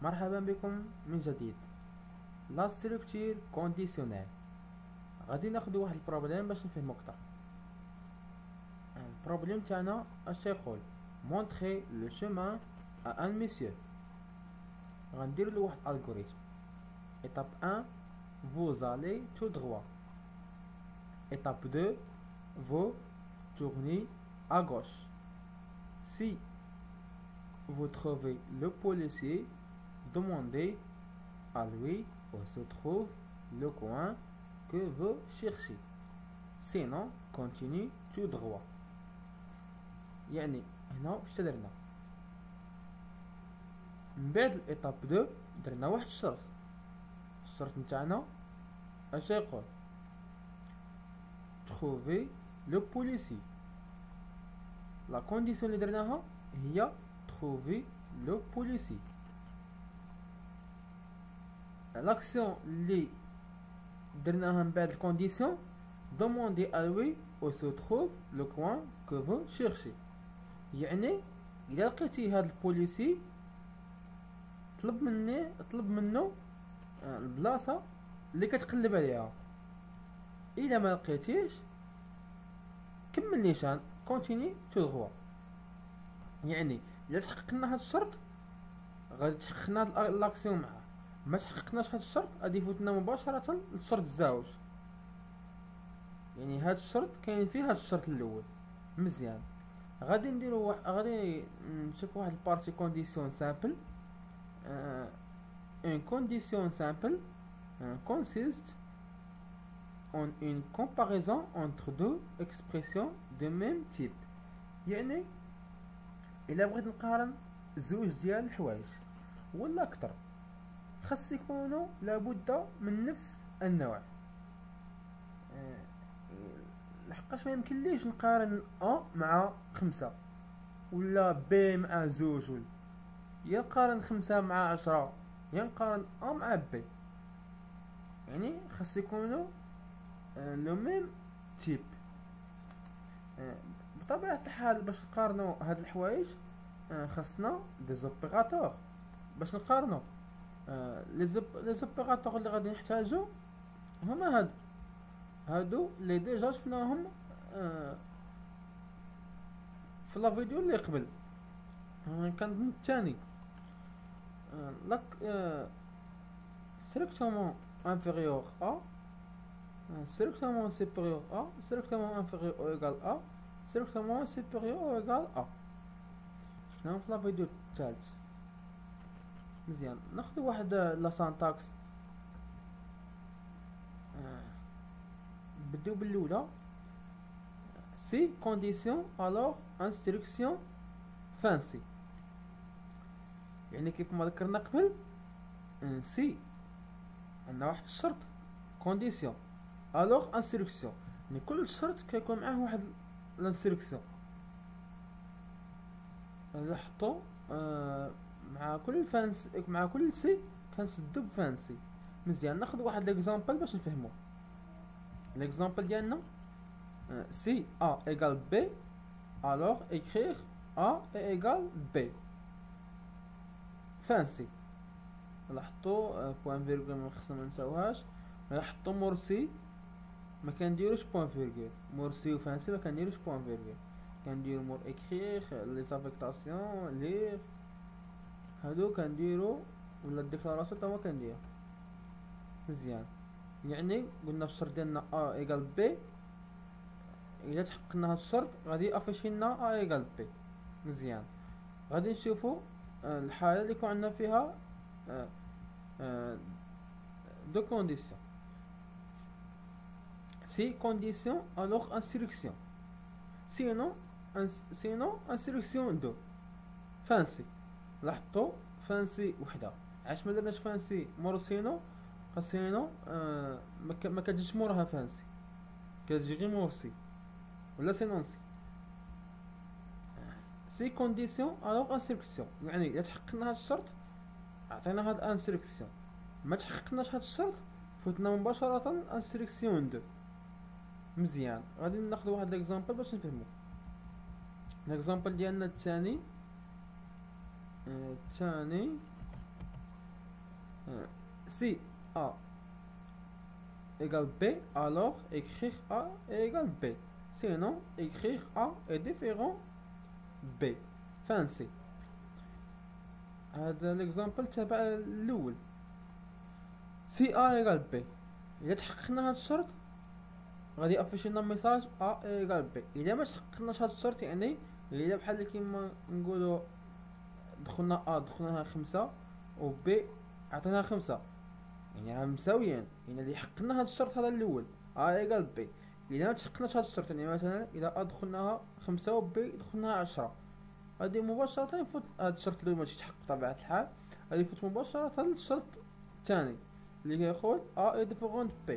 مرحبا بكم من جديد. لا ستركتير كونديسيونيل. غادي ناخدو واحد البروبليم باش نفهمو اكتر. البروبليم تاعنا اش يقول مونطري لو شومان ا ان مسيو. غندير له واحد الالغوريثم. étape 1 vous allez tout droit. étape 2 vous tournez à gauche. Si vous trouvez le policier, demandez à lui où se trouve le coin que vous cherchez. Sinon, continue tout droit. يعني هنا واش درنا؟ من بعد الإيطاب 2 درنا واحد الشرط. الشرط نتاعنا اش يقول؟ trouver le policier. لا كونديسيون اللي درناها هي trouver le policier. l'action اللي درناها من بعد الكونديسيون demander à lui où se trouve le coin que vous cherchez. يعني اذا لقيتي هاد البوليسي طلب منه البلاصه اللي كتقلب عليها. اذا ما لقيتيش كمل نيشان كونتيني تو غوا. يعني اذا تحققنا هاد الشرط غادي تحققنا هاد لاكسيون معاه، ما تحققناش هاد الشرط غادي يفوتنا مباشره للشرط الزاوج. يعني هاد الشرط كاين فيه هاد الشرط الاول. مزيان، غادي نديرو غادي نشوف واحد البارتي كونديسيون سامبل. une condition simple consiste en une comparaison entre deux expressions de même type. يعني الا بغيت نقارن زوج ديال الحوايج ولا اكثر خاص يكونوا لابد من نفس النوع. لحقاش ما يمكنليش نقارن ا مع 5 ولا ب مع 2 ولا يا نقارن 5 مع 10 يا نقارن ا مع ب. يعني خاص يكونوا لو ميم تيب. بطبيعة الحال باش نقارنوا هاد الحوايج خاصنا دي زوبيراتور باش نقارنوا. لي زوبيراتور اللي غادي نحتاجو هما هادو اللي ديجا شفناهم في لا فيديو اللي قبل. كان الثاني لك strictement inférieur à, strictement supérieur à, strictement inférieur ou égal à, strictement supérieur ou égal à. شفناهم في لا فيديو الثالث. مزيان، ناخذ واحد لا سانتاكس. نبداو بالاولى سي كونديسيون الوغ انستركسيون فانسي. يعني كيف ما ذكرنا قبل سي عندنا واحد الشرط كونديسيون الوغ انستركسيون. يعني كل شرط كيكون معاه واحد الانستركسيون. نحطو مع كل سي كنسدو بفانسي. مزيان، ناخذ واحد ليكزامبل باش نفهمو. ليكزامبل ديالنا سي ا ايغال بي الوغ écrire ا ايغال بي. فانسي نحطو بوان فيرغول، ما خصنا منساوهاش. نحطو مورسي ما كنديروش بوان فيرغول. مورسي وفانسي ما كنديروش بوان فيرغول. كنديرو مور écrire لي زافيكتاسيون لير هادو كنديرو، ولا الديكلاراسيون تا هو كندير. مزيان، يعني قلنا الشرط ديالنا ا ايغال بي. اذا تحققنا هاد الشرط غادي يافيشي لنا ا ايغال بي. مزيان، غادي نشوفو الحالة اللي يكون عندنا فيها دو كونديسيون. سي كونديسيون الوغ انستركسيون. سينو انستركسيون دو. فانسي لاحظتو فانسي وحده. علاش ما درناش فانسي مور سينو؟ سينو ما كتجيش موراها فانسي، كتجي غير مور سي ولا سينونسي. سي كونديسيون الوغ انستركسيون، يعني اذا تحققنا هاد الشرط عطينا هاد انستركسيون، ما تحققناش هاد الشرط فوتنا مباشرة انستركسيون دو. مزيان، غادي ناخذ واحد ليكزامبل باش نفهمو. ليكزامبل ديالنا الثاني Si A égale B, alors écrire A égale B. Sinon, écrire A est différent B. Fancy. هذا l'exemple تبع الأول. سي A égale B. إذا تحققنا هذا الشرط غادي يافيشي لنا ميساج A égale B. إذا ما تحققناش هذا الشرط يعني إذا بحال كيما نقولو دخلنا A دخلناها 5 و B عطيناها 5 يعني مساويين، يعني اللي حققنا هذا الشرط هذا الأول A égale B. إذا ما تحققناش هذا الشرط يعني مثلا إذا A دخلناها 5 و B دخلناها 10 غادي مباشرة يفوت هذا الشرط الأول ماشي يتحقق بطبيعة الحال، غادي يفوت مباشرة هذا الشرط الثاني اللي كيقول A est différent de B.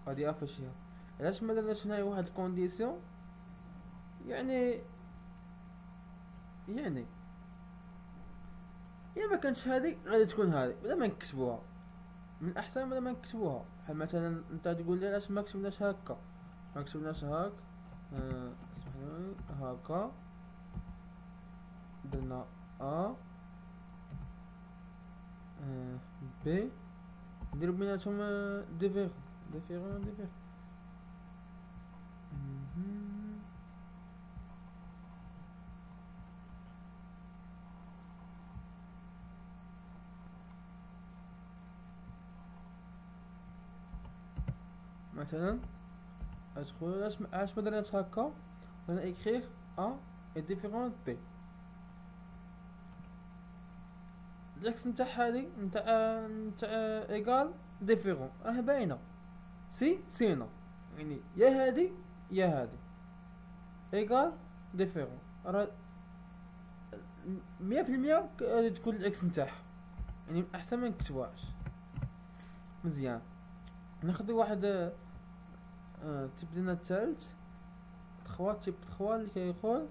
غادي يافيشيها. علاش ما درناش هنايا واحد الكونديسيون يعني إلا ما كانش هادي غادي تكون هادي بلا ما نكتبوها، من الأحسن بلا ما نكتبوها. بحال مثلا انت تقول لي علاش ما كتبناش هكا، ما كتبناش هاك اسمحلي هكا درنا A B نديرو بيناتهم ديفيرون. مثلا ادخل علاش ما درناش هكا، درنا écrire A est différent de B. العكس نتاع هادي نتاع ايغال ديفيرون راه باينه سينا يعني يا هادي يا هادي ايغال ديفيرون راه 100% غادي تكون العكس نتاعها، يعني احسن ما نكتبوهاش. مزيان ناخذ واحد تيب ديالنا الثالث تيب 3 اللي كيقول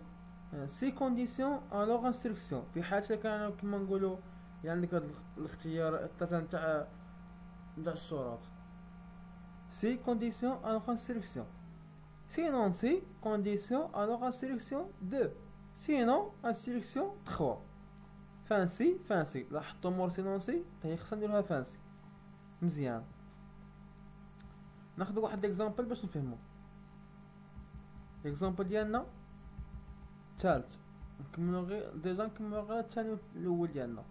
سي كونديسيون الوغ انستركسيون. في حالة كان كما نقولوا يعني عندك هاد الاختيار الثلاثه نتاع الشروط سي كونديسيون الوغ انستركسيون، سينون سي كونديسيون الوغ انستركسيون 2، سينون انستركسيون 3. فانسي لاحظتوا مور سينون سي هي خصنا نديروها فانسي. مزيان ناخذ واحد اكزامبل باش نفهمو. الاكزامبل ديالنا الثالث نكملو غير ديجا غير الثاني الاول ديالنا.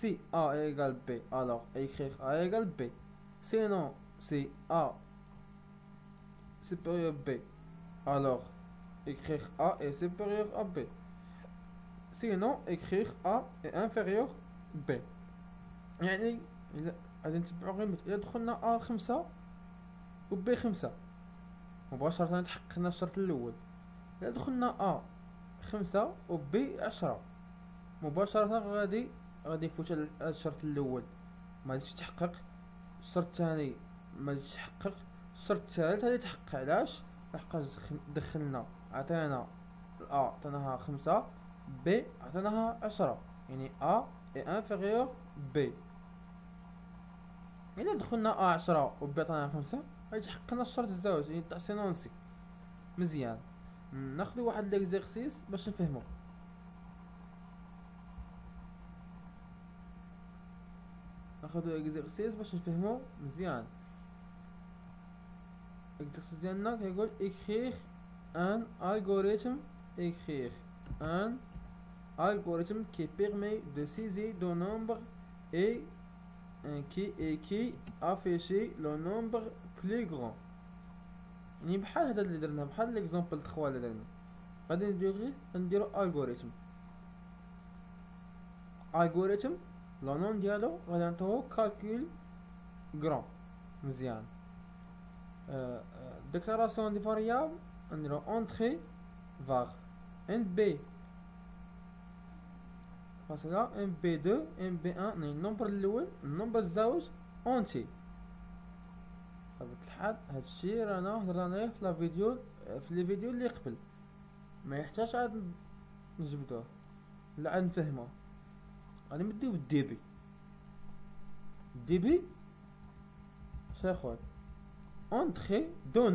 Si A égale B, alors écrire A égale B. Sinon, si A supérieur B, alors écrire A est supérieur à B. Sinon, écrire A est inférieur B. يعني غادي نتبعو غير إلا دخلنا A 5 و B 5 مباشرة تحققنا الشرط الأول. إلا دخلنا A 5 و B 10 مباشرة غادي يفوت الشرط الاول ما غاديش يتحقق، الشرط الثاني ما غاديش يتحقق، الشرط الثالث غادي يتحقق. علاش؟ لحقاش دخلنا عطينا A عطيناها 5 B عطيناها 10 يعني A est inférieur B. الا دخلنا A 10 و B عطيناها 5 غادي يتحقق الشرط الزوج يعني تاع سينونسي. مزيان ناخذ واحد ليكزيرسيس باش نفهمو. ناخذ اكزرسيس باش نفهمو مزيان. الاكزرسيس ديالنا كيقول écrire un algorithme qui permet de saisir deux nombres et qui afficher le nombre plus grand. يعني بحال هذا اللي درنا بحال ليكزامبل 3 اللي درنا غادي نديرو algorithme لو نون ديالو غادي نعطيوه كالكول غران. مزيان ديكلاراسيون دي فاريابل نديرو اونتري var ان بي فاصلة ان بي 2 ان بي 1 يعني النمبر الاول النمبر الزوج اونتي. بطبيعة الحال هادشي رانا هضرنا عليه في الفيديو اللي قبل ما يحتاج عاد نجبدوه لا عاد نفهموه. غادي نبداو بالديبي. الديبي شاخد اونتري دو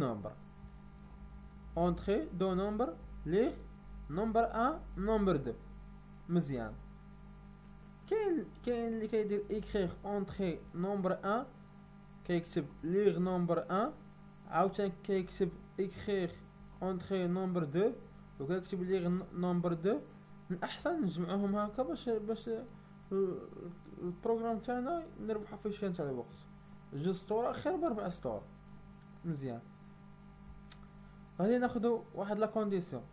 نومبر لي نومبر 1 نومبر 2. مزيان كاين كاين اللي كيدير اكريغ اونطري نومبر 1 كيكتب ليغ نومبر 1 عاوتاني كيكتب اكريغ اونطري نومبر 2 وكيكتب ليغ نومبر 2. من الاحسن نجمعوهم هكا باش البروغرام تاعنا نربحو فيه شويه تاع الوقت. جوج سطور خير ب4 سطور. مزيان. غادي ناخدو واحد لا كونديسيون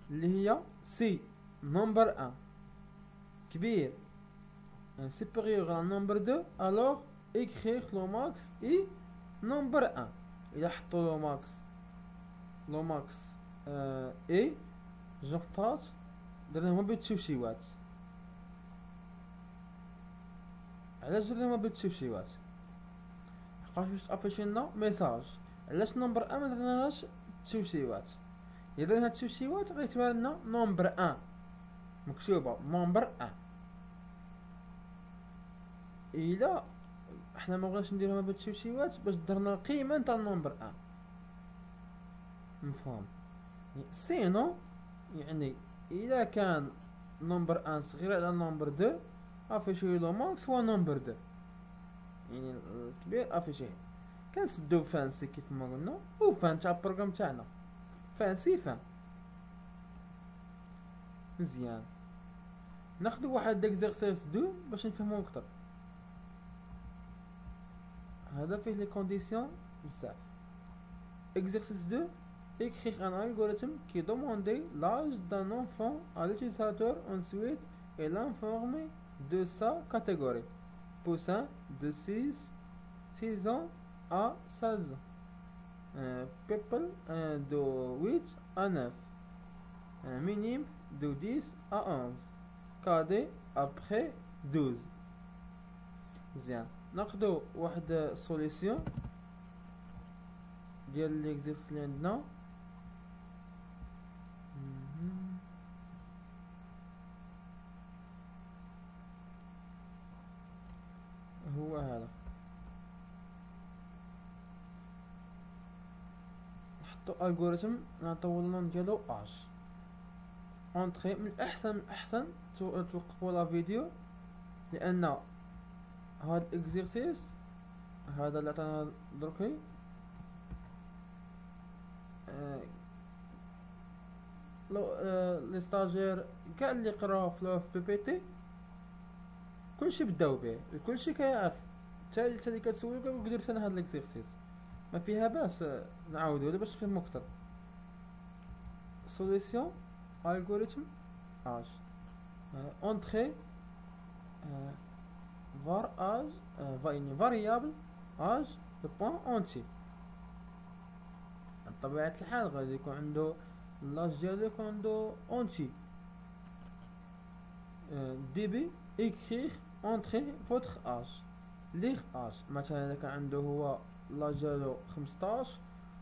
اللي هي سي نومبر 1 كبير supérieur à number 2 alors écrire le max et number 1. إلا حطو لو ماكس اي جغطات درناهم بالتشوشيوات. علاش درناهم بالتشوشيوات؟ حقاش باش تافيشي لنا ميساج. علاش نمبر 1 مدرناهاش تشوشيوات؟ إلا درنا تشوشيوات غيتبان لنا نمبر 1 مكتوبة نمبر 1. إلا حنا مبغيناش نديروها بالتشوشيوات باش درنا قيمة تاع نمبر 1 مفهوم. سينو يعني إلا كان نمبر 1 صغير على نمبر 2 افيشي لو ماكس هو نمبر 2 يعني الكبير افيشي. كنسدو فانسي كيف ما قلنا و فان تاع البروغرام تاعنا فانسي فان. مزيان. ناخدو واحد ديكزيرسيس 2 باش نفهمو اكتر. هذا فيه لي كونديسيون بزاف. Exercice 2. Écrire un algorithme qui demande l'âge d'un enfant à l'utilisateur ensuite et l'informer de sa catégorie. Poussin de 6 ans à 16 ans. People de 8 à 9. Minime de 10 à 11. Cadet après 12. زين. ناخدو واحد سوليسيون ديال ليكزيرسيس اللي عندنا. هو هذا. نحطو الغوريثم نعطيو اللون ديالو اج اونطري. من الاحسن توقفوا لا فيديو لان هاد الاكزيرسيس هذا اللي عطانا دروكي لو لي ستاجير كاع اللي قراو في بي بي تي كلشي بداو به كلشي كيعرف. حتى اللي كتسولو كيقول درت انا هاد الاكزيرسيس ما فيها باس نعاودو باش تفهمو اكثر. سوليسيون الغوريثم اج اونطري var âge يعني variable âge de point entier. بطبيعة الحال غادي يكون عنده لاج ديالو يكون عنده اونتي. ديبي écrire entrer votre âge lire âge. مثلا اذا كان عنده هو لاج ديالو 15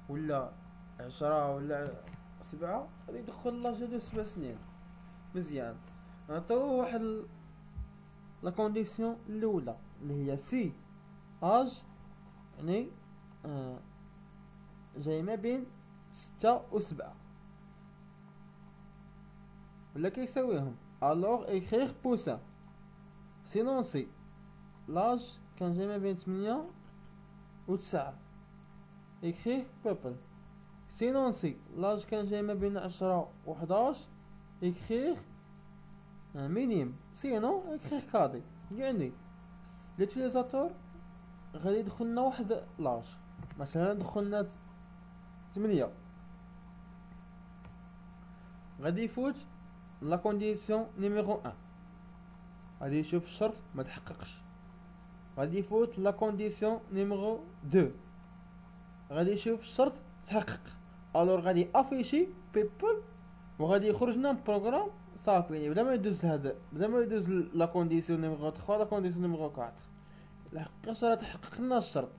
ولا 10 ولا 7 غادي يدخل لاج ديالو 7 سنين. مزيان. نعطيوه واحد لا كونديسيون الاولى اللي هي سي اج يعني جاي ما بين 6 و 7 ولا كيساويهم. الوغ écrire poussin سينون سي لاج كان جاي ما بين 8 و 9 écrire peuple سينون سي لاج كان جاي ما بين 10 و 11 écrire مينيم سينو écrire كادي. يعني ليوتيليزاتور غادي يدخلنا واحد لاج مثلا دخلنا 8 غادي يفوت لا كونديسيون نيميرو 1 غادي يشوف الشرط ما تحققش غادي يفوت لا كونديسيون نيميرو 2 غادي يشوف الشرط تحقق. الوغ غادي افيشي بيبل وغادي يخرج لنا بروغرام صافي. يعني بلا ما يدوز هذا بلا ما يدوز لا كونديسيون نيميرو 3 لا كونديسيون نيميرو 4 لحقاش راه تحقق لنا الشرط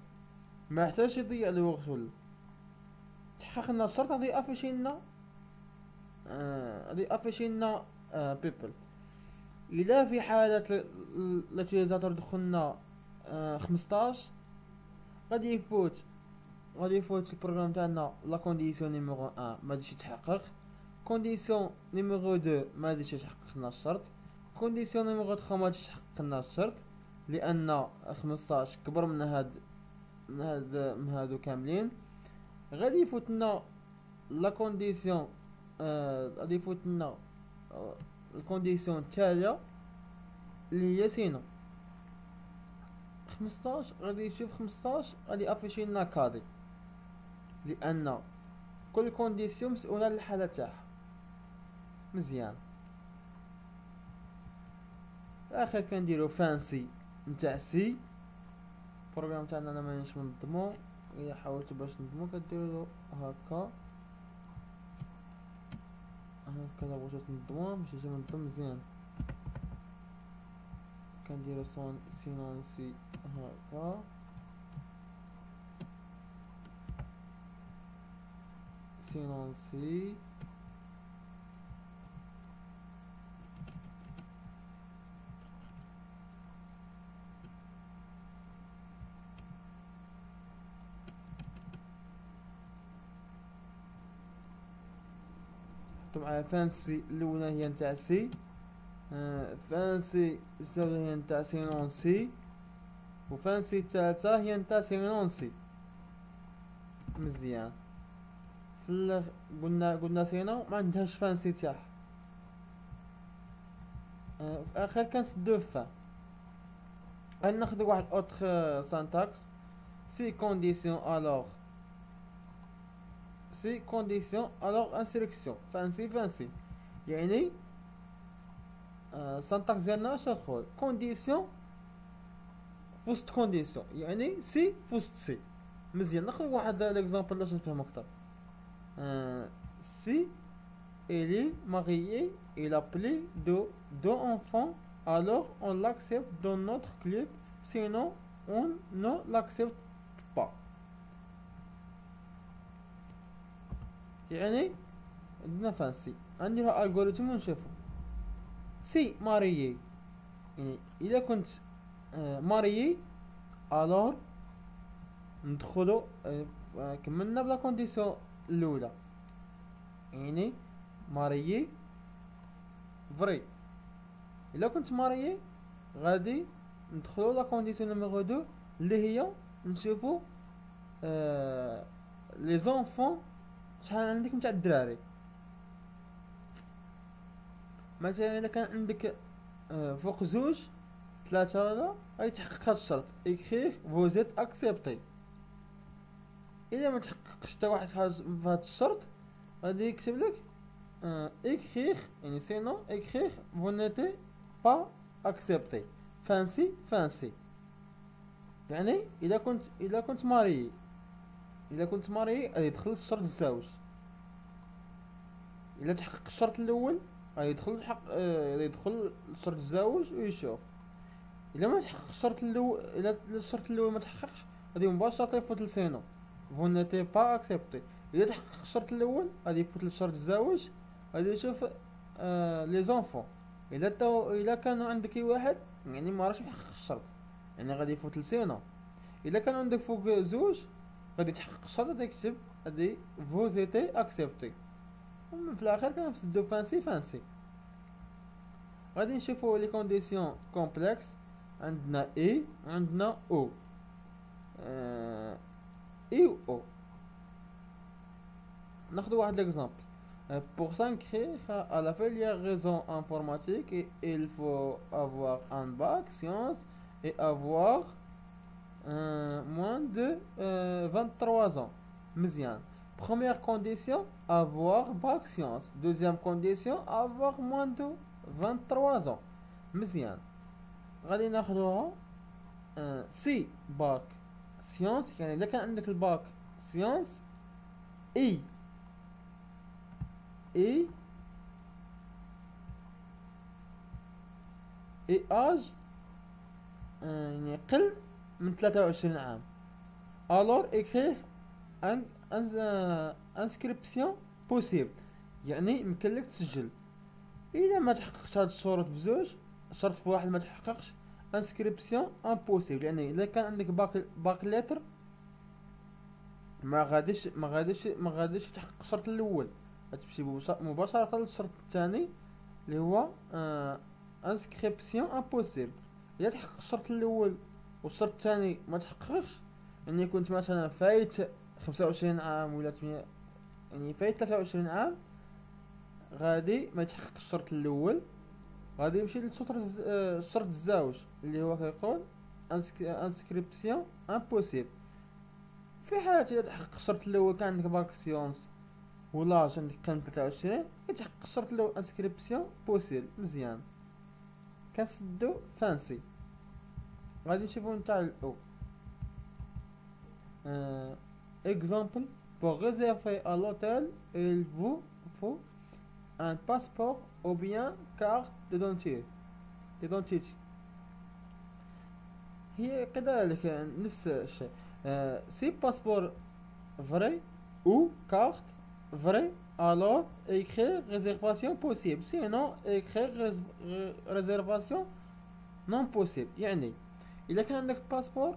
ما حتاش يضيع الوقت ولا تحقق لنا الشرط غادي افيشي لنا غادي افيشي لنا بيبل. الا في حاله لاتيزاتور دخلنا 15 غادي يفوت البروغرام تاعنا لا كونديسيون نيميرو 1 ما غاديش يتحقق. كونديسيون نيميرو 2 ما غاديش يتحقق لنا الشرط. كونديسيون نيميرو 3 ما تحقق لنا الشرط، لان 15 كبر من هادو كاملين. غادي يفوتنا لا كونديسيون، غادي يفوتنا الكونديسيون التالية اللي هي سينو 15. غادي يشوف 15 غادي افيشي لنا كادي، لان كل كونديسيون مسؤولة على الحالة تاعها. مزيان. اخر كنديرو فانسي نتاع سي. البروغرام تاعنا انا مانيش منظمو، الا حاولتو باش نظمو كديرو هكا هكذا. بغيتو تنظموه باش يجي منظم مزيان، كنديرو سينونسي هكا سينونسي. طبعا فانسي الاولى هي نتاع سي، فانسي الزوجة هي نتاع سينونسي، وفانسي الثالثة هي نتاع سينونسي. مزيان. قلنا سينو ما عندهاش فانسي تاعها. في اخر كنسدو فان. غادي ناخدو واحد اوتر سانتاكس. سي كونديسيون الوغ، سي كونديسيون الوغ انسيركسيون. فانسي يعني سانتاكس ديالنا واش تقول؟ كونديسيون فوسط كونديسيون، يعني سي فوسط سي. مزيان. ناخذ واحد ليكزامبل باش نفهمو اكثر. Si elle est mariée, il a plus de 2 enfants, alors on l'accepte dans notre club, sinon on ne l'accepte pas. يعني عندنا فانسي، عندنا الجوريثم ونشوفو. سي ماريي، يعني إذا كنت ماريي alors ندخلو كملنا بلا كونديسيون الاولى، يعني ماريي فري. الا كنت ماريي غادي ندخلو لا كونديسيون نيميرو 2 اللي هي نشوفو لي زونفون شحال عندك نتاع الدراري. مثلا الا كان عندك فوق 2 3 ولا غادي تحقق هاد الشرط اكريغ فوزيت اكسبتي. الا ما تحققش حتى واحد في هاد الشرط غادي يكتب لك écrire يعني sinon écrire vous n'êtes pas accepté. فانسي يعني اذا كنت ماري، غادي يدخل الشرط الزوج. اذا تحقق الشرط الاول غادي يدخل الشرط الزوج ويشوف. اذا ما تحقق الشرط الاول، اذا الشرط الاول ما تحققش غادي مباشره يفوت لسينو vous n'êtes pas accepté. اذا تحقق الشرط الاول غادي يفوت للشرط الزوج، غادي يشوف لي زونفون. الا كانوا عندك واحد يعني ما راش محقق الشرط، يعني غادي يفوت لسينو. الا كان عندك فوق 2 غادي تحقق الشرط، غادي يكتب غادي vous êtes accepté. وفي الاخر كنفسدو فانسي. غادي نشوفو لي كونديسيون كومبلكس. عندنا اي وعندنا او. اي و او. ناخذ واحد l'exemple. Pour s'inscrire à la filière réseau informatique, il faut avoir un bac sciences et avoir moins de 23 ans. مزيان. Première condition, avoir bac sciences. Deuxième condition, avoir moins de 23 ans. مزيان. غادي ناخذوها سي باك سيونس، يعني اذا كان عندك الباك سيونس اي اج يعني قل من 23 عام. الور اكريه انسكريبسيون بوسيبل، يعني يمكن لك تسجل. اذا ما تحققش هاد الشروط بزوج، شرط في واحد ما تحققش انسكريبسيون امبوسيبل، يعني اذا كان عندك باك لتر ما غاديش تحقق الشرط الاول، غتمشي مباشره للشرط الثاني اللي هو انسكريبسيون امبوسيبل. الا تحقق الشرط الاول والشرط الثاني ما تحققش، يعني كنت مثلا فايت 25 عام ولا 8، يعني فايت 23 عام، غادي ما يتحقق الشرط الاول، غادي يمشي للشرط الشرط الزاوج اللي هو كيقول انسكريبسيون امبوسيبل. في حالة اذا تحقق الشرط الاول كان عندك باك سيونس ولاج عندك قيمة 23، يتحقق الشرط الاول انسكريبسيون بوسيبل. مزيان، كنسدو فانسي. غادي نشوفو نتاع الاو. Exemple, pour réserver à l'hôtel, il vous faut un passeport ou bien carte d'identité. هي كذلك نفس الشيء. سي باسبور فري ou carte vraie, alors écrire réservation possible, sinon écrire réservation non possible. يعني إذا كان عندك باسبور،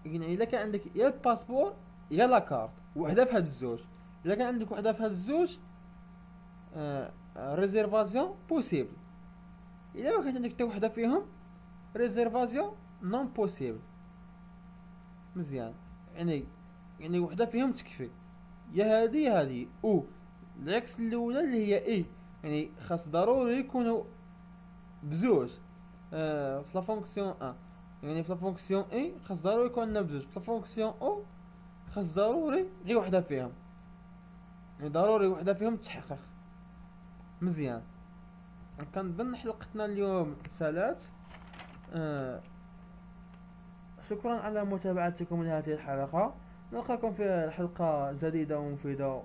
يعني إذا كان عندك يا الباسبور يا لا كارت، وحدة في هاد الزوج. إذا كان عندك وحدة في هاد الزوج ريزيرفاسيون بوسيبل. إذا ما كانت عندك حتى وحدة فيهم ريزيرفاسيون نون بوسيبل. مزيان، يعني وحدة فيهم تكفي، يا هادي يا هادي. او العكس الأولى اللي هي اي، يعني خاص ضروري يكونوا بزوج. في لا فونكسيون ان، يعني في لا فونكسيون اي خاص ضروري يكون عندنا بزوج، في لا فونكسيون او خاص ضروري غير وحده فيهم، يعني ضروري وحده فيهم تحقق. مزيان، كنظن حلقتنا اليوم سالات. شكرا على متابعتكم لهذه الحلقة. نلقاكم في حلقة جديدة ومفيدة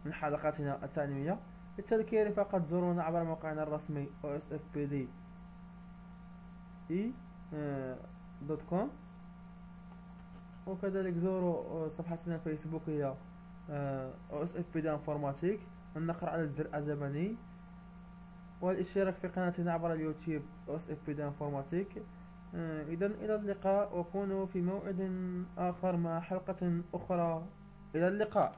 من حلقاتنا التعليمية. للتذكير فقط زورونا عبر موقعنا الرسمي osfpdi.com، وكذلك زوروا صفحتنا الفيسبوك هي osfpdi انفورماتيك، والنقر على الزر أعجبني، والاشتراك في قناتنا عبر اليوتيوب osfpdi انفورماتيك. إذن إلى اللقاء، وكونوا في موعد آخر مع حلقة أخرى. إلى اللقاء.